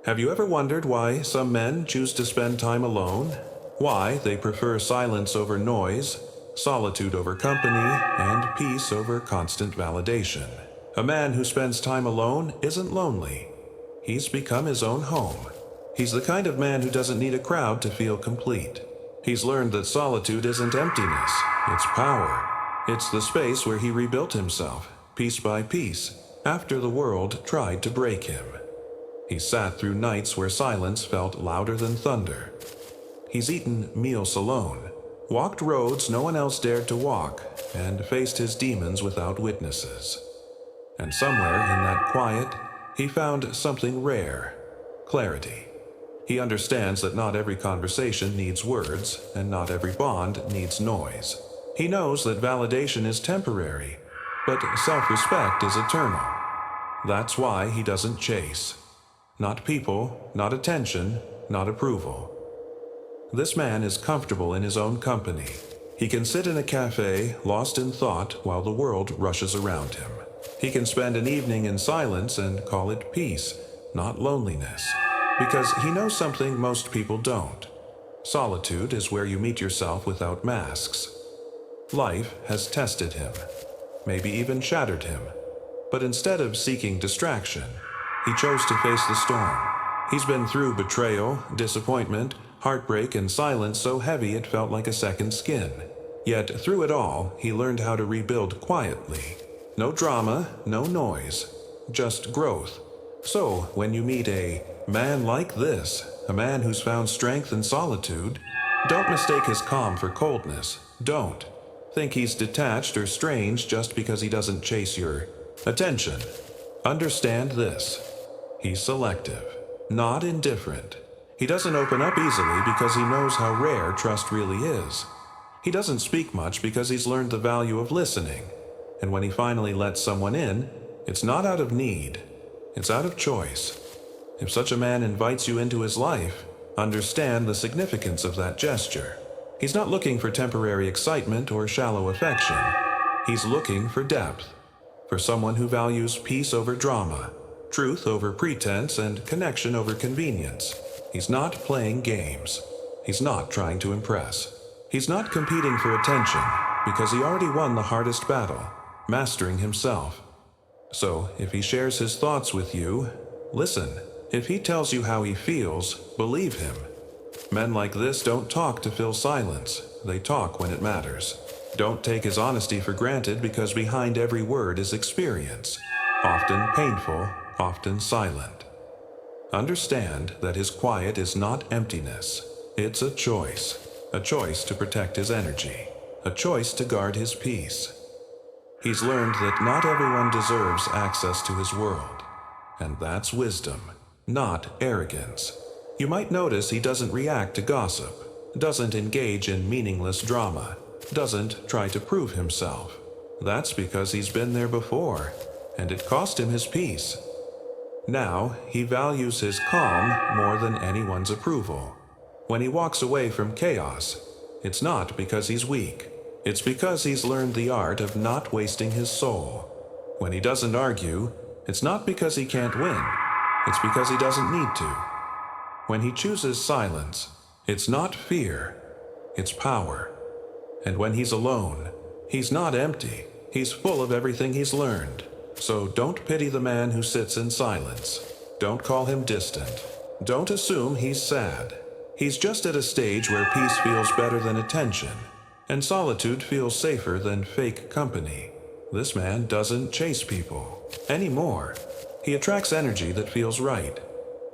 Have you ever wondered why some men choose to spend time alone? Why they prefer silence over noise, solitude over company, and peace over constant validation? A man who spends time alone isn't lonely. He's become his own home. He's the kind of man who doesn't need a crowd to feel complete. He's learned that solitude isn't emptiness, it's power. It's the space where he rebuilt himself, piece by piece, after the world tried to break him. He sat through nights where silence felt louder than thunder. He's eaten meals alone, walked roads no one else dared to walk, and faced his demons without witnesses. And somewhere in that quiet, he found something rare: clarity. He understands that not every conversation needs words, and not every bond needs noise. He knows that validation is temporary, but self-respect is eternal. That's why he doesn't chase. Not people, not attention, not approval. This man is comfortable in his own company. He can sit in a cafe, lost in thought, while the world rushes around him. He can spend an evening in silence and call it peace, not loneliness. Because he knows something most people don't. Solitude is where you meet yourself without masks. Life has tested him, maybe even shattered him. But instead of seeking distraction, he chose to face the storm. He's been through betrayal, disappointment, heartbreak, and silence so heavy it felt like a second skin. Yet through it all, he learned how to rebuild quietly. No drama, no noise, just growth. So when you meet a man like this, a man who's found strength in solitude, don't mistake his calm for coldness. Don't think he's detached or strange just because he doesn't chase your attention. Understand this. He's selective, not indifferent. He doesn't open up easily because he knows how rare trust really is. He doesn't speak much because he's learned the value of listening. And when he finally lets someone in, it's not out of need, it's out of choice. If such a man invites you into his life, understand the significance of that gesture. He's not looking for temporary excitement or shallow affection. He's looking for depth, for someone who values peace over drama, truth over pretense, and connection over convenience. He's not playing games. He's not trying to impress. He's not competing for attention because he already won the hardest battle, mastering himself. So if he shares his thoughts with you, listen. If he tells you how he feels, believe him. Men like this don't talk to fill silence. They talk when it matters. Don't take his honesty for granted because behind every word is experience, often painful, often silent. Understand that his quiet is not emptiness. It's a choice to protect his energy, a choice to guard his peace. He's learned that not everyone deserves access to his world, and that's wisdom, not arrogance. You might notice he doesn't react to gossip, doesn't engage in meaningless drama, doesn't try to prove himself. That's because he's been there before, and it cost him his peace. Now, he values his calm more than anyone's approval. When he walks away from chaos, it's not because he's weak. It's because he's learned the art of not wasting his soul. When he doesn't argue, it's not because he can't win. It's because he doesn't need to. When he chooses silence, it's not fear, it's power. And when he's alone, he's not empty. He's full of everything he's learned. So don't pity the man who sits in silence. Don't call him distant. Don't assume he's sad. He's just at a stage where peace feels better than attention, and solitude feels safer than fake company. This man doesn't chase people anymore. He attracts energy that feels right.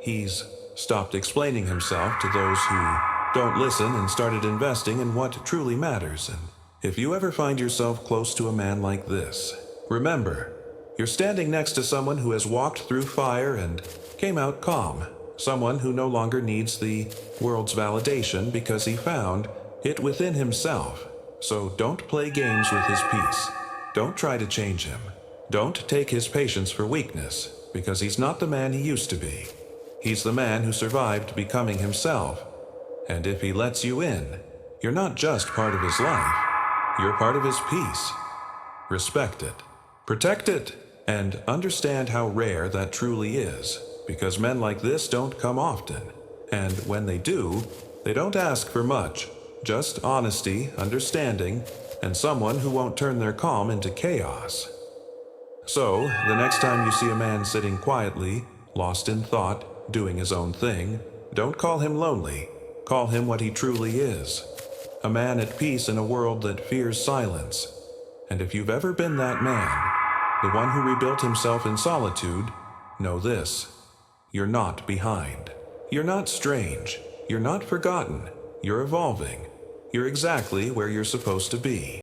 He's stopped explaining himself to those who don't listen and started investing in what truly matters. And if you ever find yourself close to a man like this, remember, you're standing next to someone who has walked through fire and came out calm. Someone who no longer needs the world's validation because he found it within himself. So don't play games with his peace. Don't try to change him. Don't take his patience for weakness, because he's not the man he used to be. He's the man who survived becoming himself. And if he lets you in, you're not just part of his life. You're part of his peace. Respect it, protect it, and understand how rare that truly is. because men like this don't come often. And when they do, they don't ask for much, just honesty, understanding, and someone who won't turn their calm into chaos. So, the next time you see a man sitting quietly, lost in thought, doing his own thing, don't call him lonely. Call him what he truly is. A man at peace in a world that fears silence. And if you've ever been that man, the one who rebuilt himself in solitude, know this: you're not behind. You're not strange. You're not forgotten. You're evolving. You're exactly where you're supposed to be.